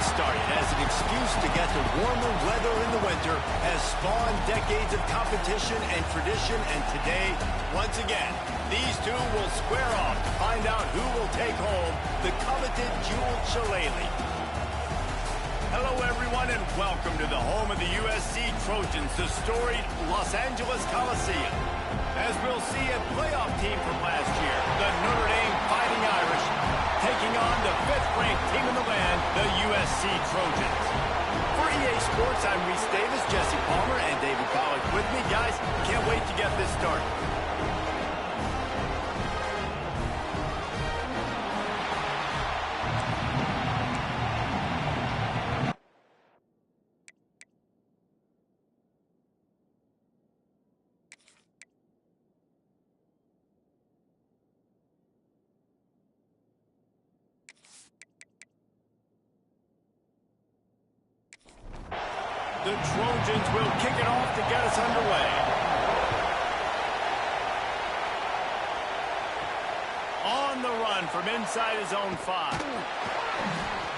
get started, as an excuse to get to warmer weather in the winter has spawned decades of competition and tradition, and today, once again, these two will square off to find out who will take home the coveted jeweled Shilaleigh. Hello, everyone, and welcome to the home of the USC Trojans, the storied Los Angeles Coliseum. As we'll see, a playoff team from last year, the Notre Dame Fighting Irish, taking on the 5th-ranked team in the land, the USC Trojans. For EA Sports, I'm Reese Davis, Jesse Palmer, and David Pollack with me. Guys, can't wait to get this started. The Trojans will kick it off to get us underway. On the run from inside his own 5.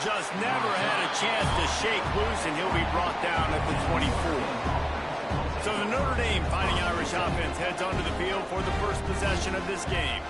Just never had a chance to shake loose, and he'll be brought down at the 24. So the Notre Dame Fighting Irish offense heads onto the field for the first possession of this game.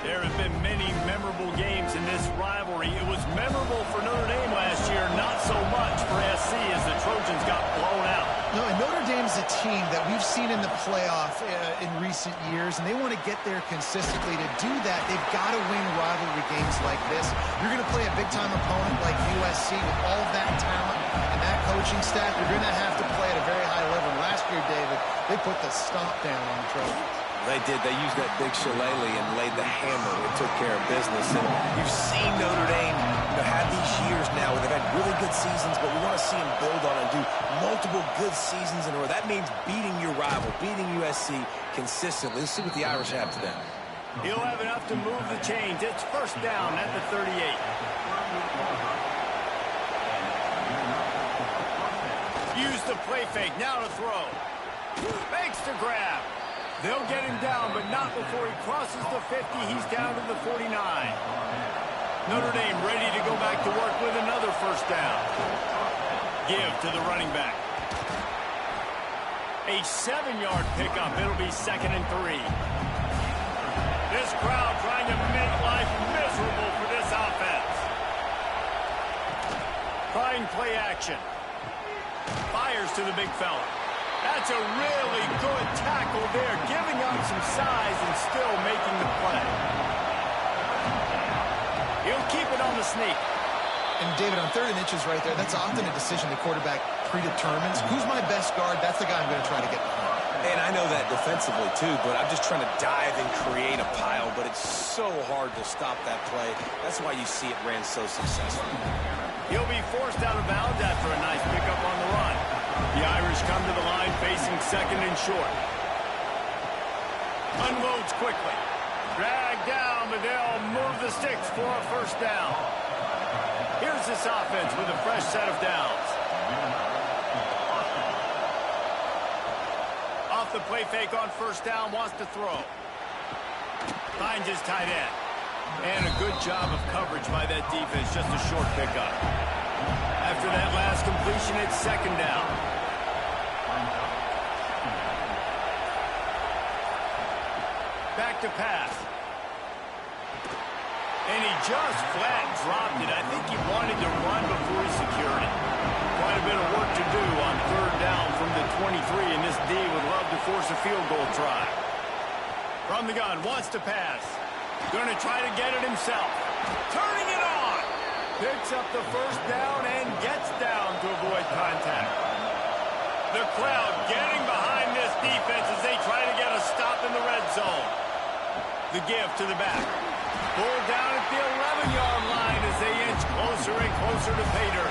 There have been many memorable games in this rivalry. It was memorable for Notre Dame last year, not so much for SC as the Trojans got blown out. No, and Notre Dame's a team that we've seen in the playoff in recent years, and they want to get there consistently. To do that, they've got to win rivalry games like this. You're going to play a big-time opponent like USC with all of that talent and that coaching staff. You're going to have to play at a very high level. And last year, David, they put the stomp down on the Trojans. They did. They used that big Shilaleigh and laid the hammer. It took care of business. And you've seen Notre Dame have these years now where they've had really good seasons, but we want to see them build on and do multiple good seasons in a row. That means beating your rival, beating USC consistently. Let's see what the Irish have today. He'll have enough to move the chains. It's first down at the 38. Use the play fake. Now to throw. Makes the grab. They'll get him down, but not before he crosses the 50. He's down to the 49. Notre Dame ready to go back to work with another first down. Give to the running back. A 7-yard pickup. It'll be 2nd and 3. This crowd trying to make life miserable for this offense. Trying play action. Fires to the big fella. That's a really good tackle there, giving up some size and still making the play. He'll keep it on the sneak. And, David, on 3rd and inches right there, that's often a decision the quarterback predetermines. Who's my best guard? That's the guy I'm going to try to get behind. And I know that defensively, too, but I'm just trying to dive and create a pile, but it's so hard to stop that play. That's why you see it ran so successfully. He'll be forced out of bounds after a nice pickup on the run. The Irish come to the line facing 2nd and short. Unloads quickly. Dragged down, but they'll move the sticks for a first down. Here's this offense with a fresh set of downs. Off the play fake on first down, wants to throw. Finds his tight end. And a good job of coverage by that defense, just a short pickup. After that last completion, it's 2nd down. Back to pass. And he just flat dropped it. I think he wanted to run before he secured it. Quite a bit of work to do on 3rd down from the 23, and this D would love to force a field goal try. From the gun, wants to pass. Going to try to get it himself. Turning it on. Picks up the first down and gets down to avoid contact. The crowd getting behind this defense as they try to get a stop in the red zone. The give to the back. Pulled down at the 11-yard line as they inch closer and closer to Pater.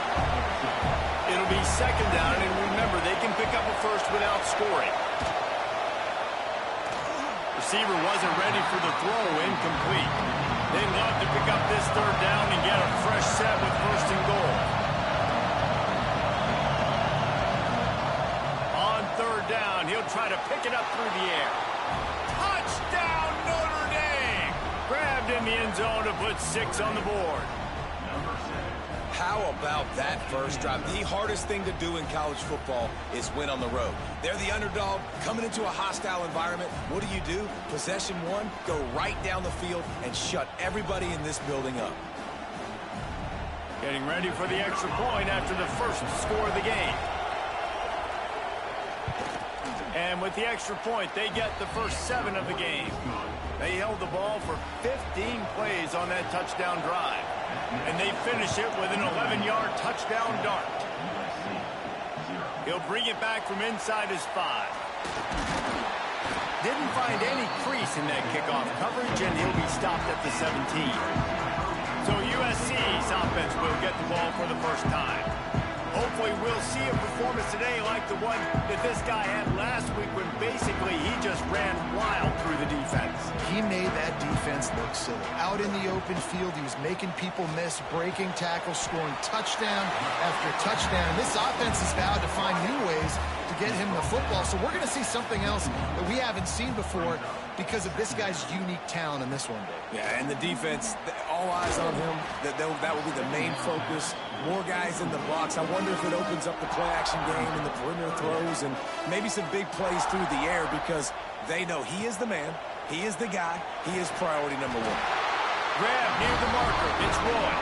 It'll be 2nd down, and remember, they can pick up a first without scoring. Receiver wasn't ready for the throw, incomplete. They'd love to pick up this 3rd down and get a fresh set with 1st and goal. On 3rd down, he'll try to pick it up through the air. Touchdown, Notre Dame! Grabbed in the end zone to put 6 on the board. How about that first drive? The hardest thing to do in college football is win on the road. They're the underdog coming into a hostile environment. What do? Possession one, go right down the field and shut everybody in this building up. Getting ready for the extra point after the first score of the game. And with the extra point, they get the first 7 of the game. They held the ball for 15 plays on that touchdown drive. And they finish it with an 11-yard touchdown dart. He'll bring it back from inside his 5. Didn't find any crease in that kickoff coverage, and he'll be stopped at the 17. So USC's offense will get the ball for the first time. Hopefully we'll see a performance today like the one that this guy had last week when basically he just ran wild through the defense. He made that defense look silly. Out in the open field, he was making people miss, breaking tackles, scoring touchdown after touchdown. And this offense has vowed to find new ways to get him the football. So we're going to see something else that we haven't seen before because of this guy's unique talent in this one, Dave. Yeah, and the defense, all eyes on him. That will be the main focus. More guys in the box. I wonder if it opens up the play-action game and the perimeter throws and maybe some big plays through the air because they know he is the man, he is the guy, he is priority number 1. Grab near the marker. It's Roy.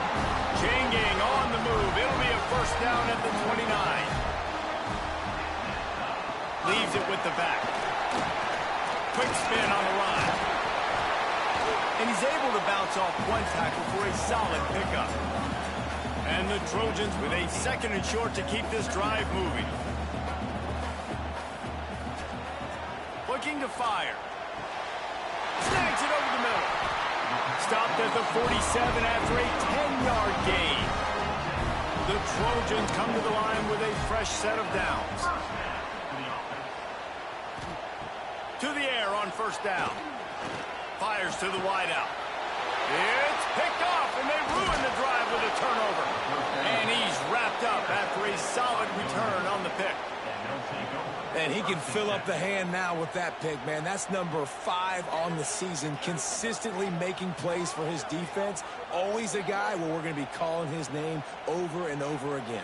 Chain gang on the move. It'll be a first down at the 29. Leaves it with the back. Quick spin on the line. And he's able to bounce off one tackle for a solid pickup. And the Trojans with a 2nd and short to keep this drive moving. Looking to fire. Snags it over the middle. Stopped at the 47 after a 10-yard gain. The Trojans come to the line with a fresh set of downs. To the air on first down. Fires to the wideout. It's picked off, and they ruin the drive with a turnover. And he's wrapped up after a solid return on the pick. And he can fill up the hand now with that pick, man. That's number 5 on the season, consistently making plays for his defense. Always a guy where we're going to be calling his name over and over again.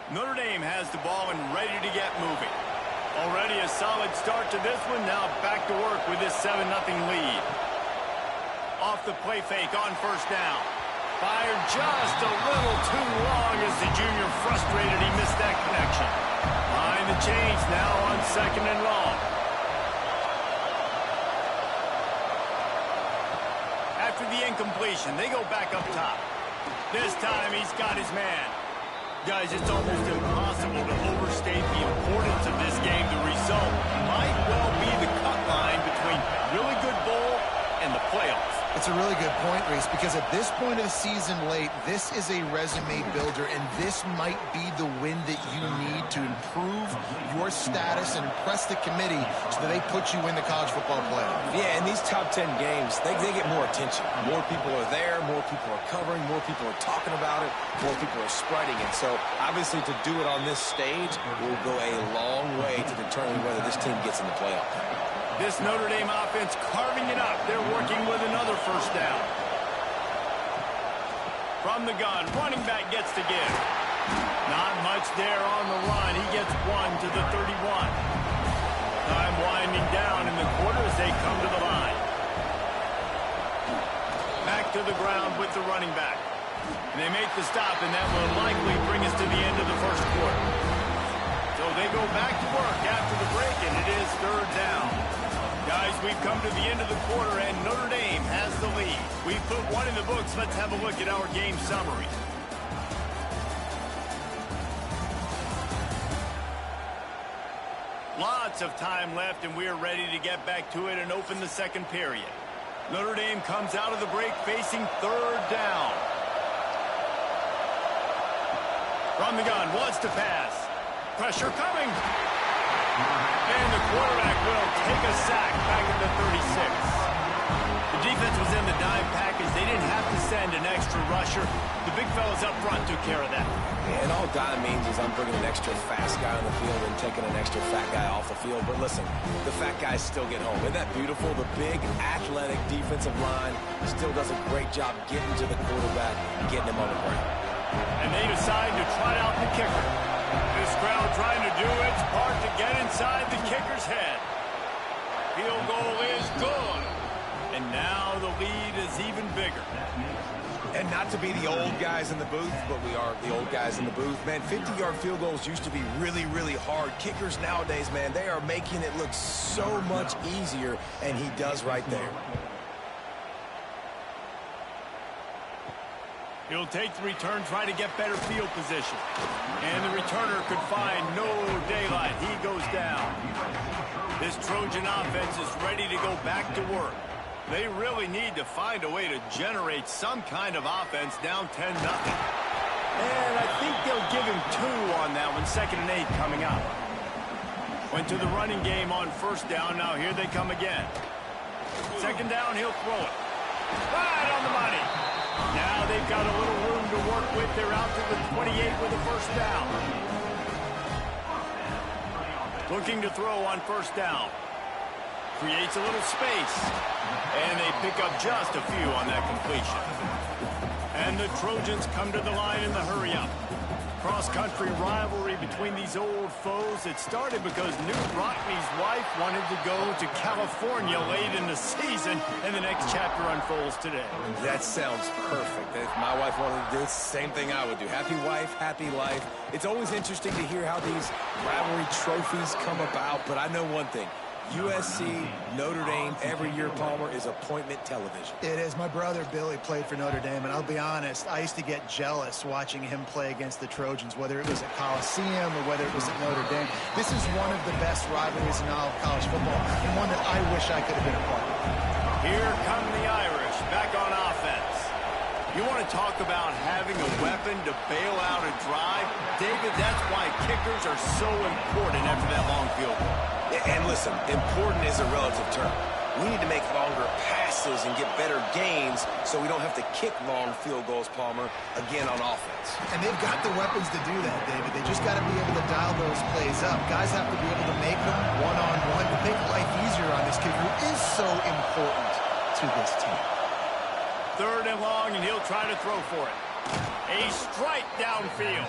Notre Dame has the ball and ready to get moving. Already a solid start to this one. Now back to work with this 7-0 lead. Off the play fake on first down. Fired just a little too long as the junior frustrated he missed that connection. Behind the chains now on 2nd and long. After the incompletion, they go back up top. This time he's got his man. Guys, it's almost impossible to overstate the importance of this game. The result might well be the cut line between really good bowl and the playoffs. It's a really good point, Reese, because at this point of the season late, this is a resume builder, and this might be the win that you need to improve your status and impress the committee so that they put you in the college football playoff. Yeah, in these top 10 games, they get more attention. More people are there, more people are covering, more people are talking about it, more people are spreading it. So, obviously, to do it on this stage will go a long way to determine whether this team gets in the playoff. This Notre Dame offense carving it up. They're working with another first down. From the gun, running back gets to give. Not much there on the run. He gets 1 to the 31. Time winding down in the quarter as they come to the line. Back to the ground with the running back. And they make the stop, and that will likely bring us to the end of the first quarter. So they go back to work after the break, and it is 3rd down. Guys, we've come to the end of the quarter, and Notre Dame has the lead. We've put one in the books. Let's have a look at our game summary. Lots of time left, and we're ready to get back to it and open the second period. Notre Dame comes out of the break facing 3rd down. From the gun, wants to pass. Pressure coming. And the quarterback will take a sack back at the 36. The The defense was in the dime package. They didn't have to send an extra rusher. The big fellas up front took care of that. Yeah, and all dime means is I'm bringing an extra fast guy on the field and taking an extra fat guy off the field. But listen, the fat guys still get home. Isn't that beautiful? The big, athletic defensive line still does a great job getting to the quarterback, getting him on the ground. And they decide to try out the kicker. This crowd trying to do its part to get inside the kicker's head. Field goal is good. And now the lead is even bigger. And not to be the old guys in the booth, but we are the old guys in the booth. Man, 50-yard field goals used to be really, really hard. Kickers nowadays, man, they are making it look so much easier, and he does right there. He'll take the return, try to get better field position. And the returner could find no daylight. He goes down. This Trojan offense is ready to go back to work. They really need to find a way to generate some kind of offense down 10-0. And I think they'll give him 2 on that one, 2nd and 8 coming up. Went to the running game on first down. Now here they come again. 2nd down, he'll throw it. Right on the money. Now they've got a little room to work with. They're out to the 28 with a first down. Looking to throw on first down. Creates a little space. And they pick up just a few on that completion. And the Trojans come to the line in the hurry-up. Cross-country rivalry between these old foes. It started because Newt Rockney's wife wanted to go to California late in the season, and the next chapter unfolds today. That sounds perfect. If my wife wanted to do the same thing I would do. Happy wife, happy life. It's always interesting to hear how these rivalry trophies come about, but I know one thing. USC, Notre Dame, every year, Palmer, is appointment television. It is. My brother Billy played for Notre Dame, and I'll be honest, I used to get jealous watching him play against the Trojans, whether it was at Coliseum or whether it was at Notre Dame. This is one of the best rivalries in all of college football, and one that I wish I could have been a part of. Here come the Irish, back on offense. You want to talk about having a weapon to bail out a drive? David, that's why kickers are so important after that long field goal. And listen, important is a relative term. We need to make longer passes and get better gains so we don't have to kick long field goals, Palmer, again on offense. And they've got the weapons to do that, David. They just got to be able to dial those plays up. Guys have to be able to make them one-on-one to make life easier on this kid who is so important to this team. 3rd and long, and he'll try to throw for it. A strike downfield.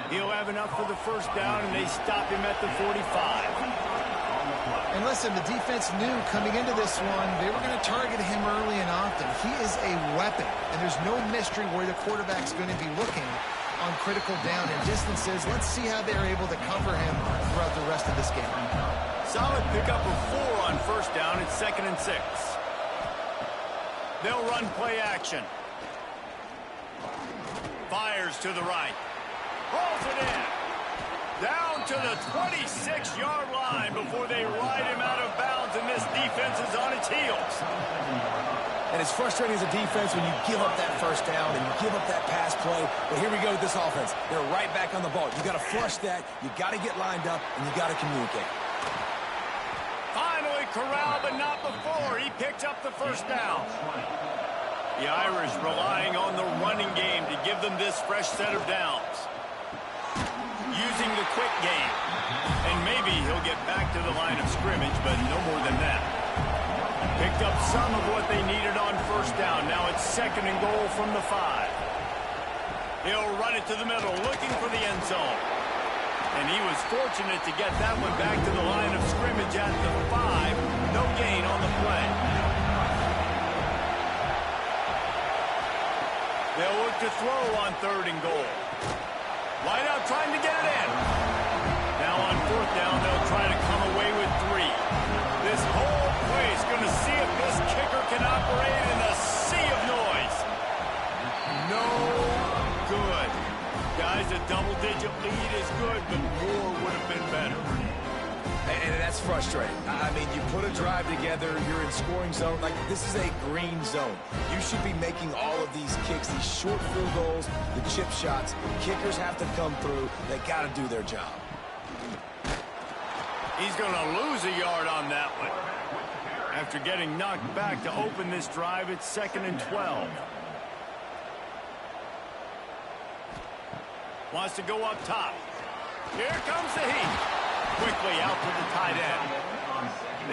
He'll have enough for the first down, and they stop him at the 45. And listen, the defense knew coming into this one, they were going to target him early and often. He is a weapon, and there's no mystery where the quarterback's going to be looking on critical down and distances. Let's see how they're able to cover him throughout the rest of this game. Solid pickup of 4 on first down. It's 2nd and 6. They'll run play action. Fires to the right. Rolls it in. Down to the 26-yard line before they ride him out of bounds, and this defense is on its heels. And it's frustrating as a defense when you give up that first down and you give up that pass play. But here we go with this offense. They're right back on the ball. You got to flush that. You got to get lined up, and you got to communicate. Finally corralled, but not before. He picks up the first down. The Irish relying on the running game to give them this fresh set of downs. Using the quick game. And maybe he'll get back to the line of scrimmage, but no more than that. Picked up some of what they needed on first down. Now it's 2nd and goal from the 5. He'll run it to the middle, looking for the end zone. And he was fortunate to get that one back to the line of scrimmage at the 5. No gain on the play. They'll look to throw on 3rd and goal. Wide out trying to get it in. Now on 4th down, they'll try to come away with 3. This whole play is going to see if this kicker can operate in a sea of noise. No good. Guys, a double-digit lead is good, but more would have been better. And that's frustrating. I mean, you put a drive together, you're in scoring zone. Like, this is a green zone. You should be making all of these kicks, these short field goals, the chip shots. Kickers have to come through. They got to do their job. He's going to lose a yard on that one. After getting knocked back to open this drive, it's 2nd and 12. Wants to go up top. Here comes the heat. Quickly out to the tight end.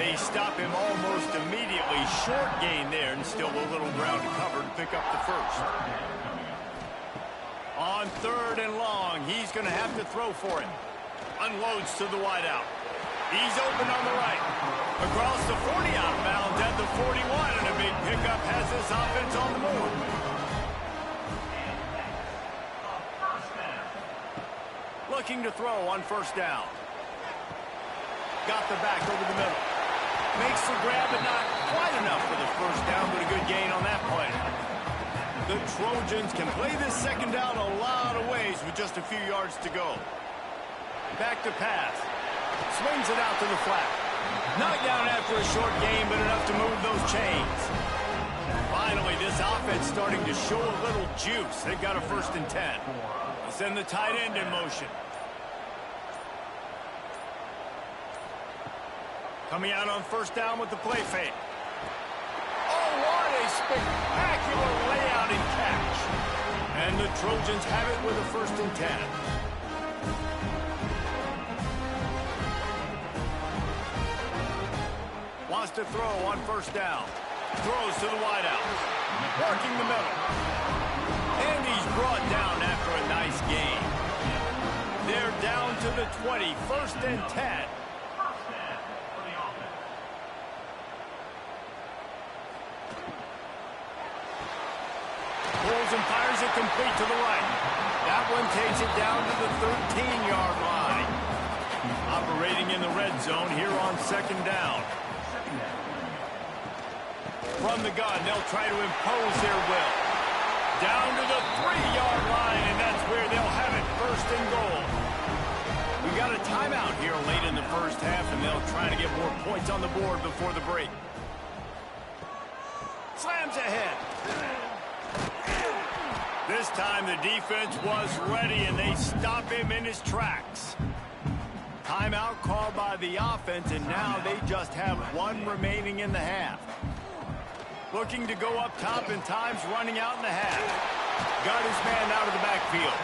They stop him almost immediately. Short gain there, and still a little ground to cover to pick up the first. On 3rd and long, he's going to have to throw for it. Unloads to the wideout. He's open on the right. Across the 40 out of bounds at the 41, and a big pickup has this offense on the move. Looking to throw on 1st down. Got the back over the middle. Makes the grab, but not quite enough for the 1st down, but a good gain on that play. The Trojans can play this 2nd down a lot of ways with just a few yards to go. Back to pass. Swings it out to the flat. Knocked down after a short gain, but enough to move those chains. Finally, this offense starting to show a little juice. They've got a 1st and 10. They send the tight end in motion. Coming out on 1st down with the play fake. Oh, what a spectacular layout and catch. And the Trojans have it with a 1st and 10. Wants to throw on 1st down. Throws to the wideout. Working the middle. And he's brought down after a nice gain. They're down to the 20. 1st and 10. Pulls and fires it complete to the right. That one takes it down to the 13-yard line. Operating in the red zone here on 2nd down. From the gun, they'll try to impose their will. Down to the 3-yard line, and that's where they'll have it, 1st and goal. We got a timeout here late in the 1st half, and they'll try to get more points on the board before the break. Slams ahead. This time the defense was ready, and they stop him in his tracks. Timeout called by the offense, and now they just have 1 remaining in the half. Looking to go up top, and time's running out in the half. Got his man out of the backfield.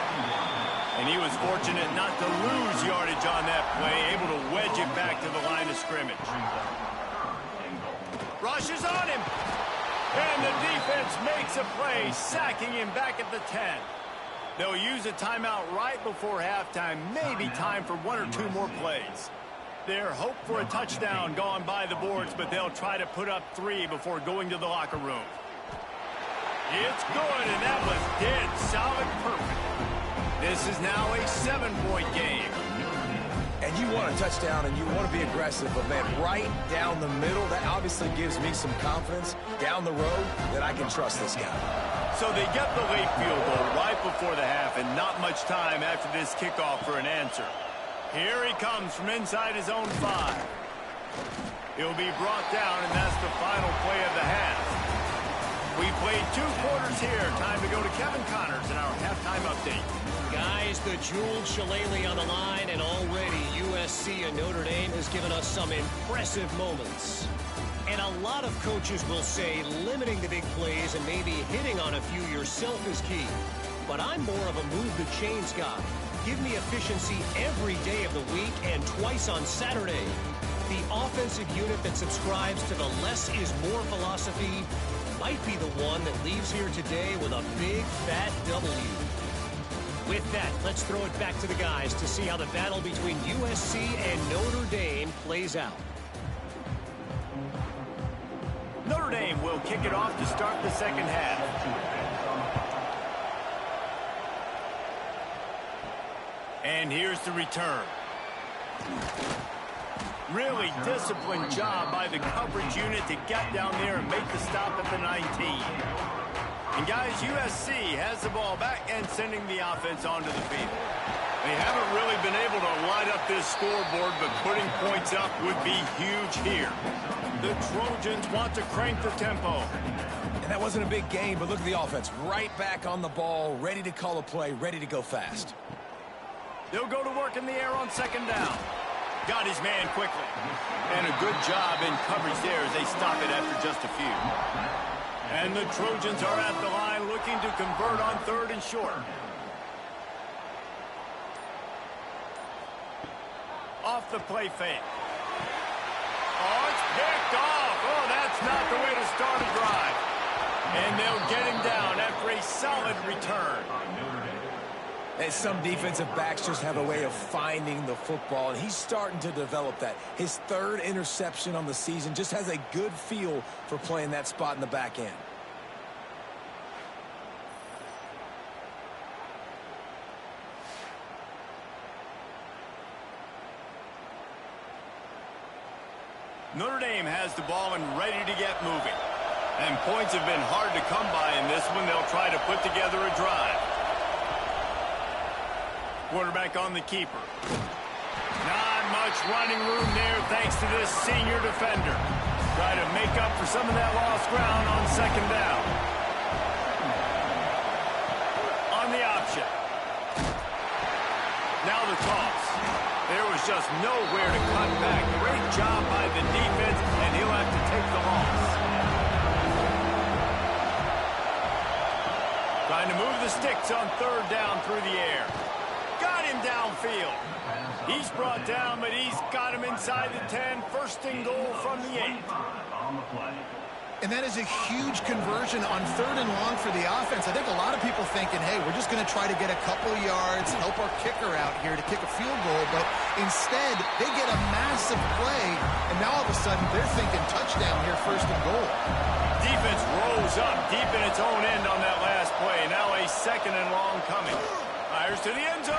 And he was fortunate not to lose yardage on that play, able to wedge it back to the line of scrimmage. Rushes on him. And the defense makes a play, sacking him back at the 10. They'll use a timeout right before halftime, maybe time for 1 or 2 more plays. Their hope for a touchdown gone by the boards, but they'll try to put up 3 before going to the locker room. It's good, and that was dead solid perfect. This is now a 7-point game. And you want a touchdown, and you want to be aggressive, but, man, right down the middle, that obviously gives me some confidence down the road that I can trust this guy. So they get the late field goal right before the half, and not much time after this kickoff for an answer. Here he comes from inside his own 5. He'll be brought down, and that's the final play of the half. We played 2 quarters here. Time to go to Kevin Connors in our halftime update. Guys, the jeweled Shilaleigh on the line, and already USC and Notre Dame has given us some impressive moments. And a lot of coaches will say limiting the big plays and maybe hitting on a few yourself is key. But I'm more of a move the chains guy. Give me efficiency every day of the week and twice on Saturday. The offensive unit that subscribes to the less is more philosophy might be the one that leaves here today with a big fat W. With that, let's throw it back to the guys to see how the battle between USC and Notre Dame plays out. Notre Dame will kick it off to start the 2nd half. And here's the return. Really disciplined job by the coverage unit to get down there and make the stop at the 19. And guys, USC has the ball back and sending the offense onto the field. They haven't really been able to light up this scoreboard, but putting points up would be huge here. The Trojans want to crank the tempo. And that wasn't a big game, but look at the offense. Right back on the ball, ready to call a play, ready to go fast. They'll go to work in the air on 2nd down. Got his man quickly. And a good job in coverage there as they stop it after just a few. And the Trojans are at the line looking to convert on 3rd and short. Off the play fake. Oh, it's picked off. Oh, that's not the way to start a drive. And they'll get him down after a solid return. And some defensive backs just have a way of finding the football, and he's starting to develop that. His 3rd interception on the season, just has a good feel for playing that spot in the back end. Notre Dame has the ball and ready to get moving. And points have been hard to come by in this one. They'll try to put together a drive. Quarterback on the keeper. Not much running room there thanks to this senior defender. Try to make up for some of that lost ground on 2nd down. On the option. Now the toss. There was just nowhere to cut back. Great job by the defense, and he'll have to take the loss. Trying to move the sticks on 3rd down through the air. Got him downfield. He's brought down, but he's got him inside the 10. 1st and goal from the 8. And that is a huge conversion on 3rd and long for the offense. I think a lot of people thinking, hey, we're just going to try to get a couple yards, help our kicker out here to kick a field goal. But instead, they get a massive play, and now all of a sudden they're thinking touchdown here, 1st and goal. Defense rose up deep in its own end on that last play. Now a 2nd and long coming. Fires to the end zone.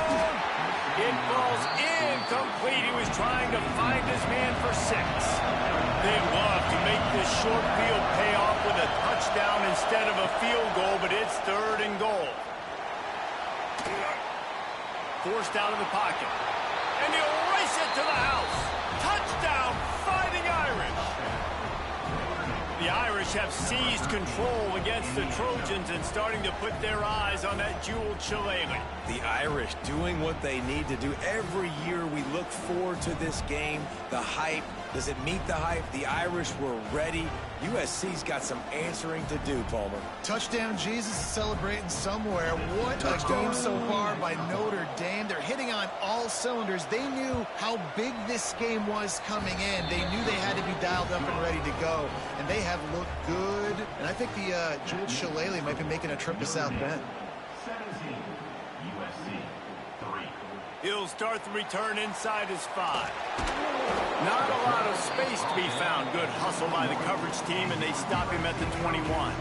It falls incomplete. He was trying to find his man for 6. They'd love to make this short field pay off with a touchdown instead of a field goal, but it's 3rd and goal. Forced out of the pocket. And he'll race it to the house. Touchdown, Fighting Irish. The Irish have seized control against the Trojans and starting to put their eyes on that jeweled Shilaleigh. The Irish doing what they need to do. Every year we look forward to this game. The hype. Does it meet the hype? The Irish were ready. USC's got some answering to do, Palmer. Touchdown Jesus is celebrating somewhere. What a game so far by Notre Dame. They're hitting on all cylinders. They knew how big this game was coming in. They knew they had to be dialed up and ready to go. And they have looked good. And I think the jeweled Shilaleigh might be making a trip to South Bend. He'll start the return inside his 5. Not a lot of space to be found. Good hustle by the coverage team, and they stop him at the 21.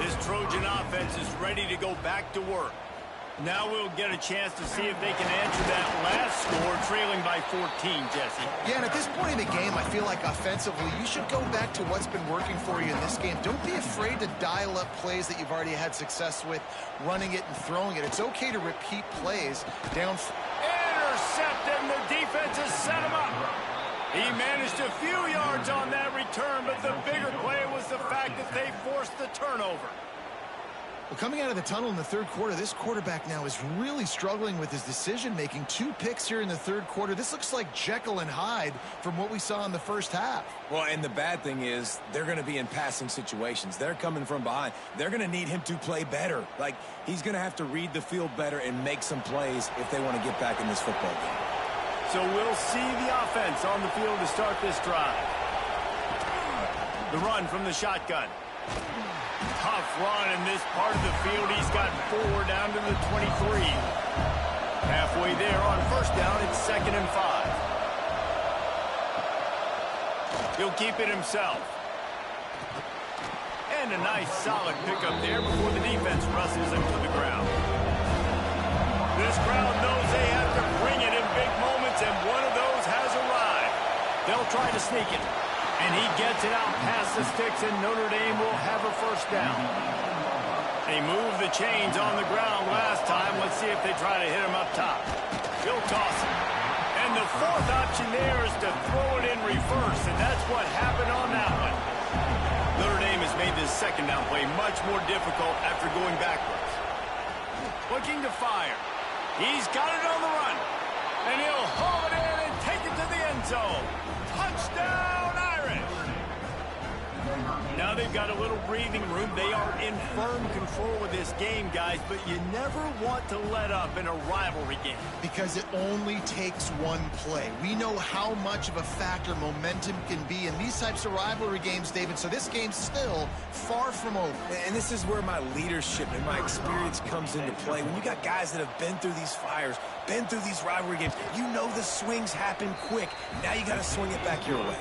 This Trojan offense is ready to go back to work. Now we'll get a chance to see if they can answer that last score, trailing by 14, Jesse. Yeah, and at this point in the game, I feel like offensively, you should go back to what's been working for you in this game. Don't be afraid to dial up plays that you've already had success with, running it and throwing it. It's okay to repeat plays down. Intercepted, and the defense has set him up. He managed a few yards on that return, but the bigger play was the fact that they forced the turnover. Well, coming out of the tunnel in the 3rd quarter, this quarterback now is really struggling with his decision-making. 2 picks here in the 3rd quarter. This looks like Jekyll and Hyde from what we saw in the 1st half. Well, and the bad thing is they're going to be in passing situations. They're coming from behind. They're going to need him to play better. Like, he's going to have to read the field better and make some plays if they want to get back in this football game. So we'll see the offense on the field to start this drive. The run from the shotgun. Tough run in this part of the field. He's got 4 down to the 23. Halfway there on 1st down, it's 2nd and 5. He'll keep it himself. And a nice solid pickup there before the defense wrestles him to the ground. This crowd knows they have to bring it in big moments, and one of those has arrived. They'll try to sneak it. And he gets it out past the sticks, and Notre Dame will have a 1st down. They moved the chains on the ground last time. Let's see if they try to hit him up top. He'll toss it. And the 4th option there is to throw it in reverse, and that's what happened on that one. Notre Dame has made this 2nd down play much more difficult after going backwards. Looking to fire. He's got it on the run. And he'll haul it in and take it to so. Touchdown, Irish! Now they've got a little breathing room. They are in firm control of this game, guys, but you never want to let up in a rivalry game. Because it only takes one play. We know how much of a factor momentum can be in these types of rivalry games, David, so this game's still far from over. And this is where my leadership and my experience comes into play. When you got guys that have been through these fires, been through these rivalry games, you know the swings happen quick. Now you got to swing it back your way.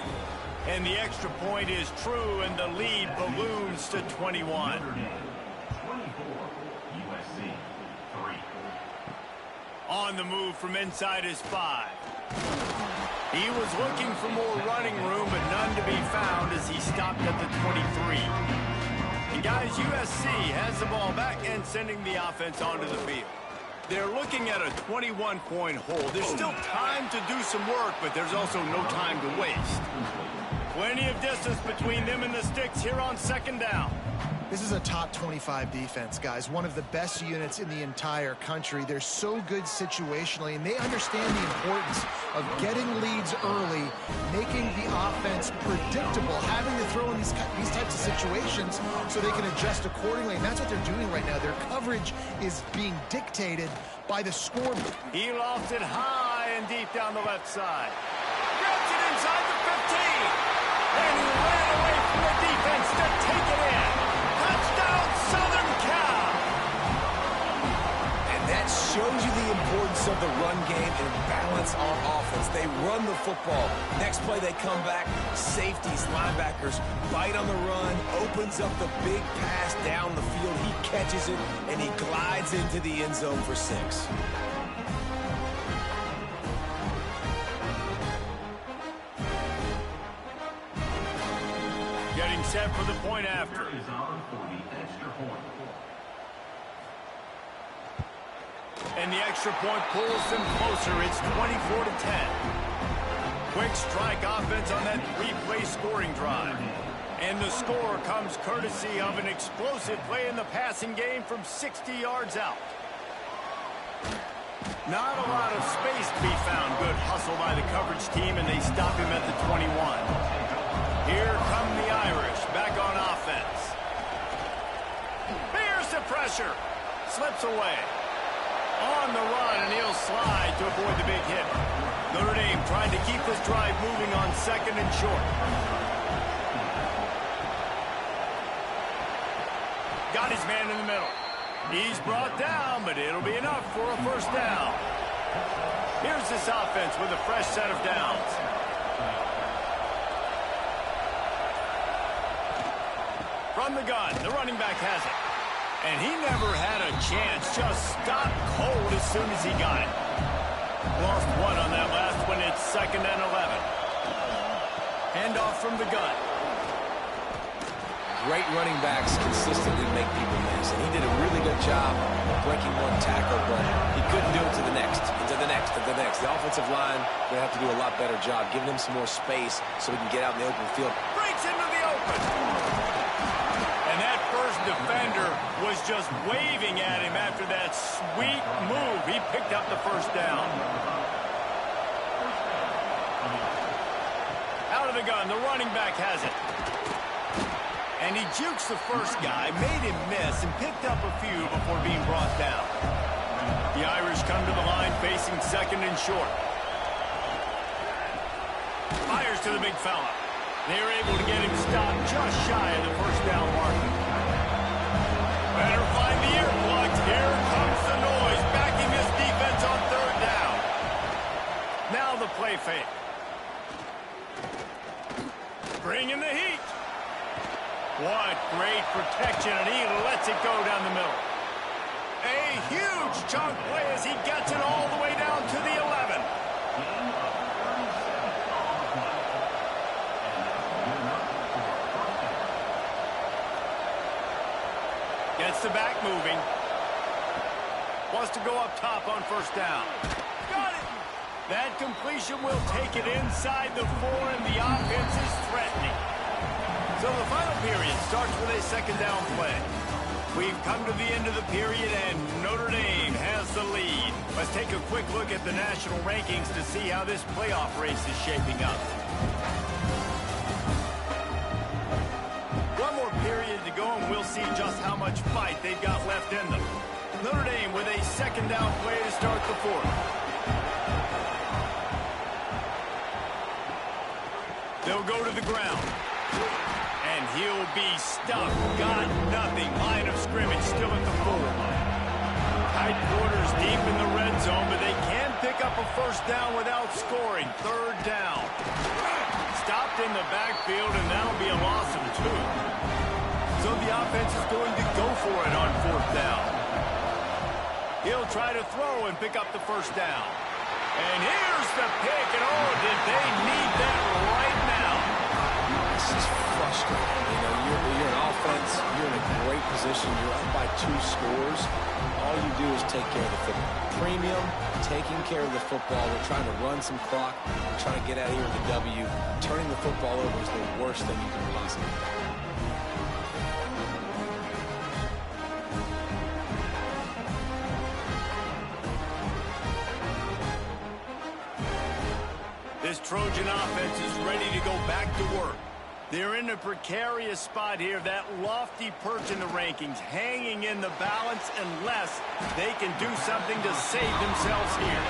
And the extra point is true, and the lead balloons to 21. 24, USC, 3. On the move from inside his 5. He was looking for more running room, but none to be found as he stopped at the 23. And guys, USC has the ball back and sending the offense onto the field. They're looking at a 21-point hole. There's still time to do some work, but there's also no time to waste. Plenty of distance between them and the sticks here on second down. This is a top 25 defense, guys. One of the best units in the entire country. They're so good situationally, and they understand the importance of getting leads early, making the offense predictable, having to throw in these types of situations so they can adjust accordingly, and that's what they're doing right now. Their coverage is being dictated by the score. He lost it high and deep down the left side. Grabs it inside the 15. And he ran away from the defense to take it in. Touchdown, Southern Cal! And that shows you the importance of the run game and balance on offense. They run the football. Next play, they come back. Safeties, linebackers, bite on the run, opens up the big pass down the field. He catches it, and he glides into the end zone for 6. Getting set for the point after. Is on for the extra point. And the extra point pulls them closer. It's 24-10. Quick strike offense on that 3-play scoring drive. And the score comes courtesy of an explosive play in the passing game from 60 yards out. Not a lot of space to be found. Good hustle by the coverage team, and they stop him at the 21. Here come the Irish, back on offense. Here's the pressure. Slips away. On the run, and he'll slide to avoid the big hit. Notre Dame trying to keep this drive moving on second and short. Got his man in the middle. He's brought down, but it'll be enough for a first down. Here's this offense with a fresh set of downs. From the gun, the running back has it. And he never had a chance, just stopped cold as soon as he got it. Lost one on that last one, it's 2nd and 11. Handoff from the gun. Great running backs consistently make people miss, and he did a really good job of breaking one tackle, but he couldn't do it to the next, and to the next, and to the next. The offensive line going to have to do a lot better job, giving him some more space so he can get out in the open field. Breaks into the open. And that first defender was just waving at him after that sweet move. He picked up the first down. Out of the gun, the running back has it. And he jukes the first guy, made him miss, and picked up a few before being brought down. The Irish come to the line facing 2nd and short. Fires to the big fella. They're able to get him stopped just shy of the first down marker. Better find the earplugs. Here comes the noise, backing this defense on 3rd down. Now the play fake. Bring in the heat. What great protection, and he lets it go down the middle. A huge chunk play as he gets it all the way down to the 11. Gets the back moving. Wants to go up top on first down. Got it! That completion will take it inside the 4, and the offense is threatening. So the final period starts with a 2nd down play. We've come to the end of the period, and Notre Dame has the lead. A Let's take a quick look at the national rankings to see how this playoff race is shaping up. One more period to go, and we'll see just how much fight they've got left in them. Notre Dame with a second down play to start the fourth. They'll go to the ground. And he'll be stuck. Got nothing. Line of scrimmage still at the 4. Tight quarters deep in the red zone, but they can pick up a first down without scoring. Third down. Stopped in the backfield, and that'll be a loss of 2. So the offense is going to go for it on fourth down. He'll try to throw and pick up the first down. And here's the pick, and oh, did they need that right now. This is frustrating. You know, you're an offense, you're in a great position, you're up by 2 scores. All you do is take care of the football. Premium, taking care of the football. We're trying to run some clock. We're trying to get out of here with a W. Turning the football over is the worst thing you can possibly do. This Trojan offense is ready to go back to work. They're in a precarious spot here, that lofty perch in the rankings, hanging in the balance unless they can do something to save themselves here.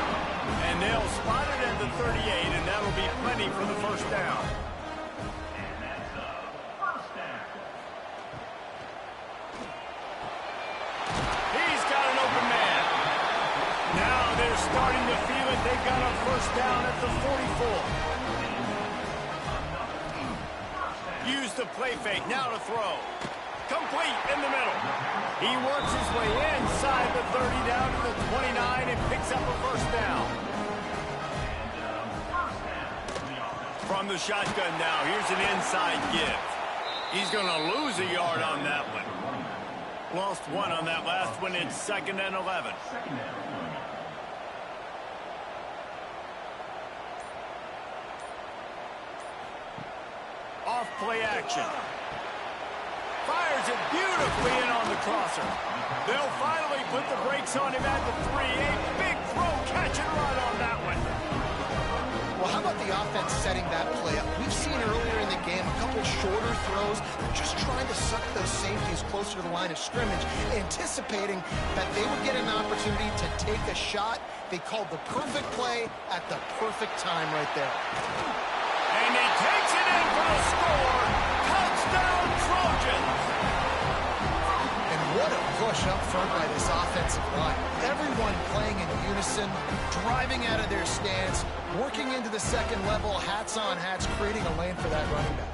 And they'll spot it at the 38, and that'll be plenty for the first down. And that's a first down. He's got an open man. Now they're starting to feel it. They've got a first down at the 44. Use the play fake, now to throw. Complete in the middle. He works his way inside the 30 down to the 29 and picks up a first down. From the shotgun now, here's an inside give. He's going to lose a yard on that one. Lost 1 on that last one. It's 2nd and 11. Off play action. Fires it beautifully in on the crosser. They'll finally put the brakes on him at the 3. A big throw, catch and run on that one. Well, how about the offense setting that play up? We've seen earlier in the game a couple shorter throws. They're just trying to suck those safeties closer to the line of scrimmage, anticipating that they would get an opportunity to take a shot. They called the perfect play at the perfect time right there. And he takes it in for the score. Touchdown, Trojans. And what a push up front by this offensive line. Everyone playing in unison, driving out of their stance, working into the second level, hats on hats, creating a lane for that running back.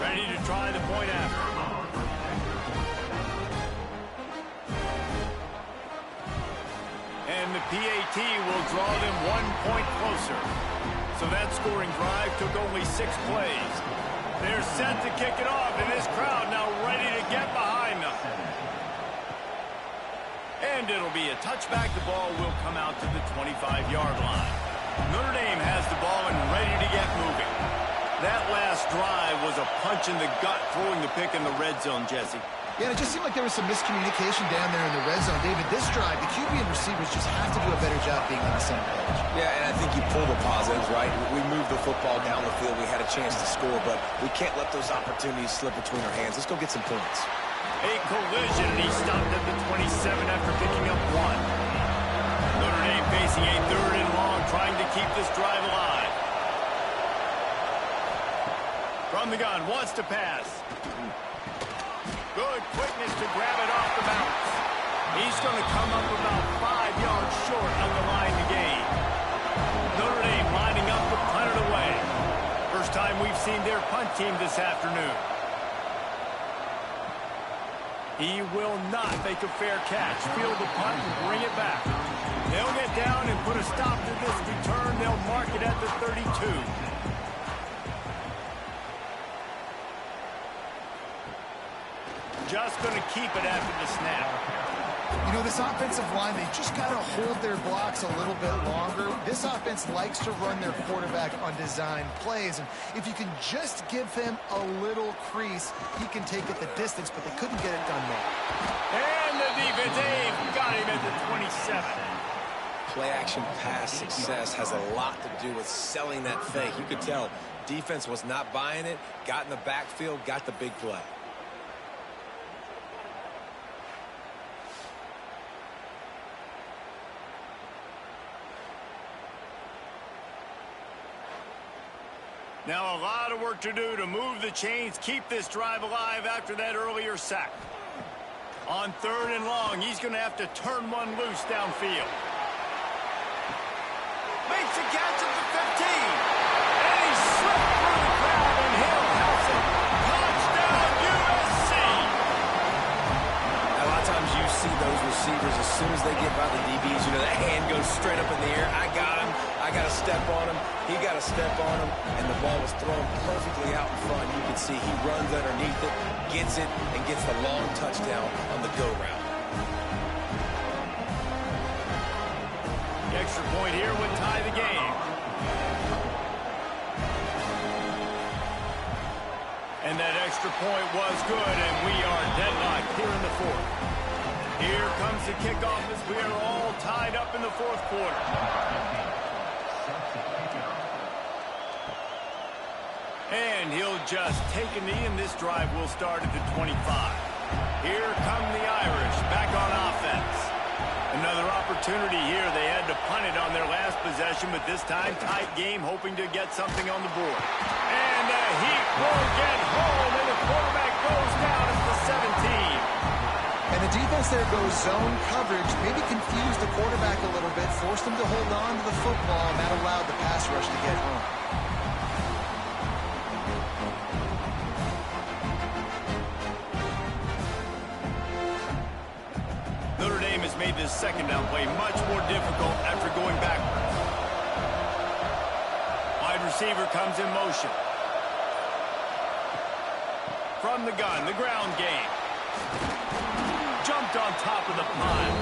Ready to try the point after. And the PAT will draw them 1 point closer. So that scoring drive took only 6 plays. They're set to kick it off, and this crowd now ready to get behind them. And it'll be a touchback. The ball will come out to the 25-yard line. Notre Dame has the ball and ready to get moving. That last drive was a punch in the gut, throwing the pick in the red zone, Jesse. Yeah, it just seemed like there was some miscommunication down there in the red zone. David, this drive, the QB and receivers just have to do a better job being on the same page. Yeah, and I think you pull the positives, right? We moved the football down the field. We had a chance to score, but we can't let those opportunities slip between our hands. Let's go get some points. A collision, and he stopped at the 27 after picking up 1. Notre Dame facing a 3rd and long, trying to keep this drive alive. From the gun, wants to pass. Good quickness to grab it off the bounce. He's going to come up about 5 yards short on the line to gain. Notre Dame lining up to punt it away. First time we've seen their punt team this afternoon. He will not make a fair catch. Field the punt and bring it back. They'll get down and put a stop to this return. They'll mark it at the 32. Just going to keep it after the snap. You know, this offensive line, they just got to hold their blocks a little bit longer. This offense likes to run their quarterback on design plays, and if you can just give him a little crease, he can take it the distance, but they couldn't get it done there. And the defense, Dave, got him at the 27. Play-action pass success has a lot to do with selling that fake. You could tell defense was not buying it, got in the backfield, got the big play. Now a lot of work to do to move the chains, keep this drive alive after that earlier sack. On 3rd and long, he's going to have to turn one loose downfield. Makes a catch at the 15. And he slipped through the crowd, and he'll house it. Touchdown, USC! Now, a lot of times you see those receivers, as soon as they get by the DBs, you know, that hand goes straight up in the air. I got him. I got to step on him. He got to step on him. And the ball was thrown perfectly out in front. You can see he runs underneath it, gets it, and gets the long touchdown on the go route. The extra point here would tie the game. And that extra point was good, and we are deadlocked here in the 4th. Here comes the kickoff as we are all tied up in the 4th quarter. And he'll just take a knee, and this drive will start at the 25. Here come the Irish back on offense. Another opportunity here. They had to punt it on their last possession, but this time tight game, hoping to get something on the board. And the Heat will get home, and the quarterback goes down at the 17. And the defense there goes zone coverage, maybe confused the quarterback a little bit, forced him to hold on to the football, and that allowed the pass rush to get home. Notre Dame has made this second down play much more difficult after going backwards. Wide receiver comes in motion. From the gun, the ground game. Jumped on top of the pile.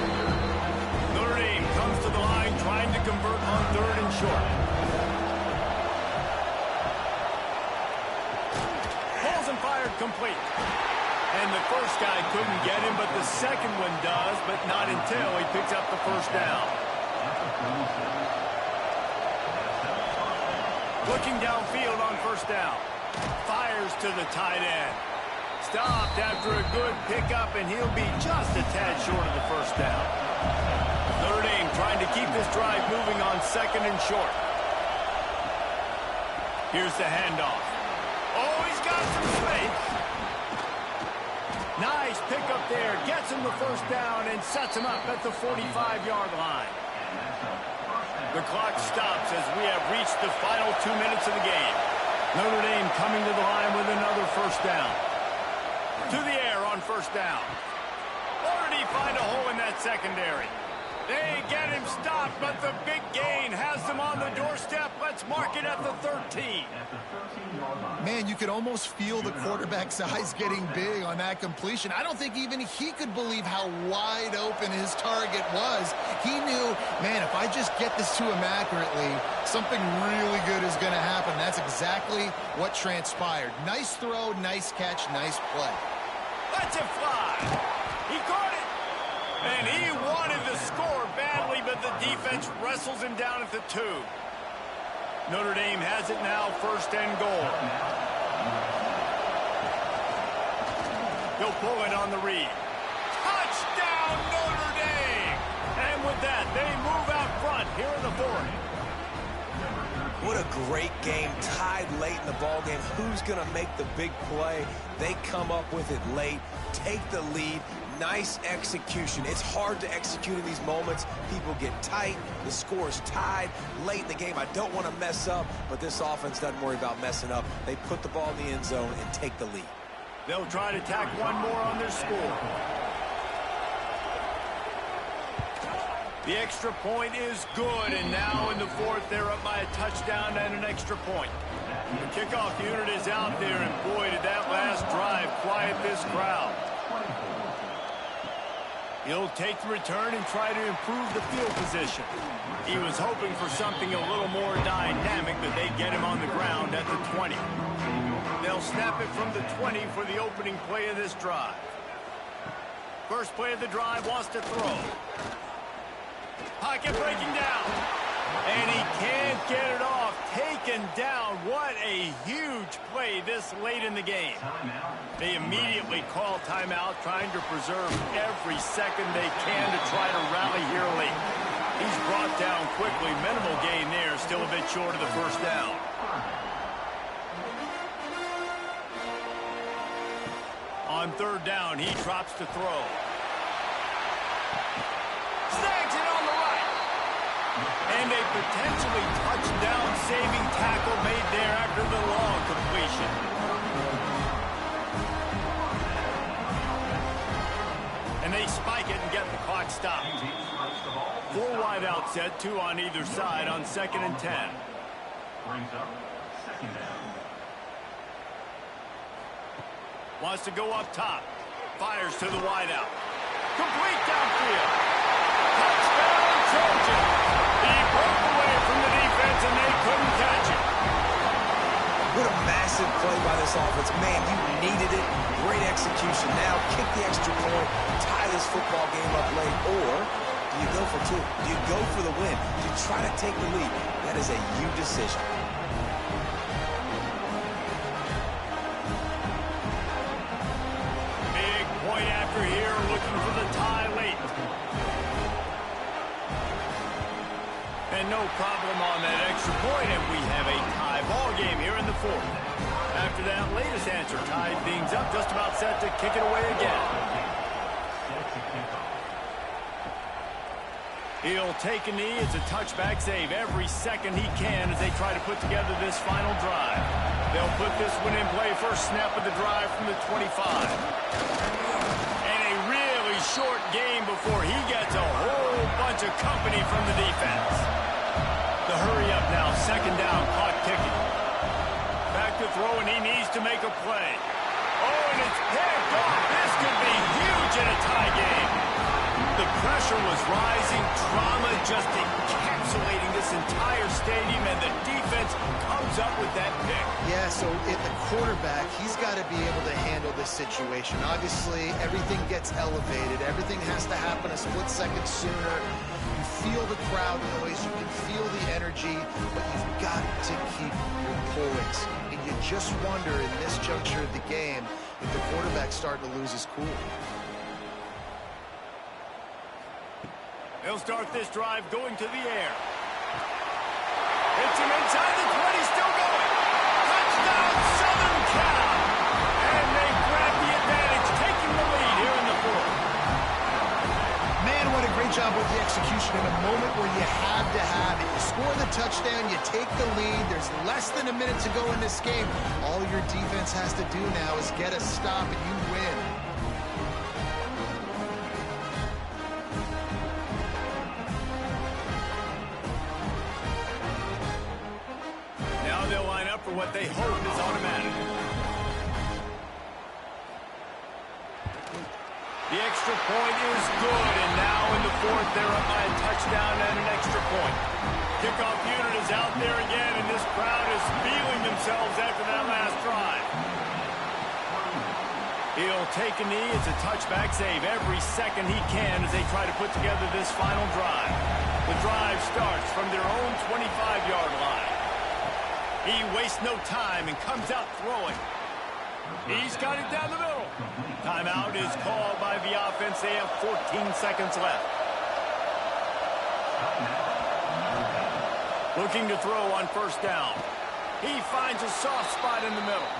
Notre Dame comes to the line trying to convert on 3rd and short. Pulls and fired complete. And the first guy couldn't get him, but the second one does, but not until he picks up the first down. Looking downfield on first down. Fires to the tight end. Stopped after a good pickup, and he'll be just a tad short of the first down. Notre Dame trying to keep this drive moving on 2nd and short. Here's the handoff. Oh, he's got some space. Nice pickup there. Gets him the first down and sets him up at the 45-yard line. The clock stops as we have reached the final 2 minutes of the game. Notre Dame coming to the line with another first down. To the air on first down. Or did he find a hole in that secondary? They get him stopped, but the big gain has them on the doorstep. Let's mark it at the 13. Man, you could almost feel the quarterback's eyes getting big on that completion. I don't think even he could believe how wide open his target was. He knew, man, if I just get this to him accurately, something really good is going to happen. That's exactly what transpired. Nice throw, nice catch, nice play. Let's it fly. He caught it. And he wanted the score badly, but the defense wrestles him down at the 2. Notre Dame has it now, 1st and goal. He'll pull it on the read. Touchdown, Notre Dame! And with that, they move out front here in the 4th. What a great game, tied late in the ballgame. Who's going to make the big play? They come up with it late, take the lead. Nice execution. It's hard to execute in these moments. People get tight. The score's tied late in the game. I don't want to mess up, but this offense doesn't worry about messing up. They put the ball in the end zone and take the lead. They'll try to tack one more on their score. The extra point is good, and now in the 4th, they're up by a touchdown and an extra point. The kickoff unit is out there, and boy, did that last drive quiet this crowd. He'll take the return and try to improve the field position. He was hoping for something a little more dynamic, but they get him on the ground at the 20. They'll snap it from the 20 for the opening play of this drive. First play of the drive, wants to throw. Pocket breaking down. And he can't get it off. Taken down. What a huge play this late in the game. They immediately call timeout, trying to preserve every second they can to try to rally here late. He's brought down quickly. Minimal gain there. Still a bit short of the first down. On third down, he drops to throw. Snags it on the right. And a potentially touchdown-saving tackle made there after the long completion. And they spike it and get the clock stopped. 4 wide out set, 2 on either side on 2nd and 10. Brings up 2nd down. Wants to go up top. Fires to the wide out. Complete downfield. Touchdown, Trojans. He broke away from the defense and they couldn't catch it. What a massive play by this offense. Man, you needed it. Great execution. Now kick the extra point, tie this football game up late, or do you go for 2? Do you go for the win? Do you try to take the lead? That is a you decision. Big point after here, looking for the tie late. And no problem on that extra point, and we have a tie ball game here in the 4th. After that latest answer, tied things up, just about set to kick it away again. He'll take a knee. It's a touchback save every second he can as they try to put together this final drive. They'll put this one in play first snap of the drive from the 25. And a really short game before he gets a whole bunch of company from the defense. The hurry up now, 2nd down, clock ticking. Back to throw, and he needs to make a play. Oh, and it's picked off. This could be huge in a tie game. The pressure was rising, drama just encapsulating this entire stadium, and the defense comes up with that pick. Yeah, so the quarterback, he's got to be able to handle this situation. Obviously, everything gets elevated. Everything has to happen a split second sooner. You feel the crowd noise. You can feel the energy, but you've got to keep your poise. And you just wonder in this juncture of the game if the quarterback's starting to lose his cool. They'll start this drive going to the air. Hits him inside the 20, still going. Touchdown, Southern Cal. And they grab the advantage, taking the lead here in the 4th. Man, what a great job with the execution in a moment where you had to have it. You score the touchdown, you take the lead. There's less than a minute to go in this game. All your defense has to do now is get a stop and you win. They'll line up for what they hope is automatic. The extra point is good, and now in the 4th, they're up by a touchdown and an extra point. Kickoff unit is out there again, and this crowd is feeling themselves after that last drive. He'll take a knee. It's a touchback save every second he can as they try to put together this final drive. The drive starts from their own 25-yard line. He wastes no time and comes out throwing. He's got it down the middle. Timeout is called by the offense. They have 14 seconds left. Looking to throw on first down. He finds a soft spot in the middle.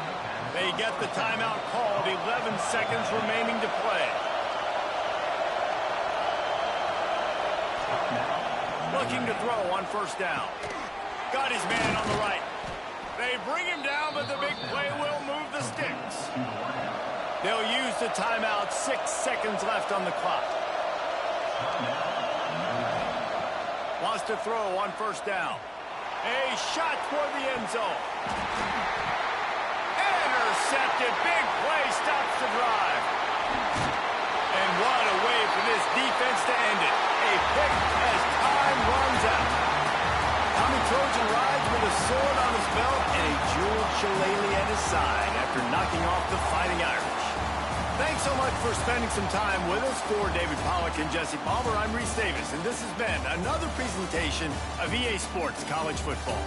They get the timeout called. 11 seconds remaining to play. Looking to throw on first down. Got his man on the right. They bring him down, but the big play will move the sticks. They'll use the timeout. 6 seconds left on the clock. Wants to throw on first down. A shot toward the end zone. Intercepted. Big play stops the drive. And what a way for this defense it. A pick as time runs out. Tommy Trojan rides with a sword on his belt and a jeweled shillelagh at his side after knocking off the Fighting Irish. Thanks so much for spending some time with us. For David Pollack and Jesse Palmer, I'm Reese Davis, and this has been another presentation of EA Sports College Football.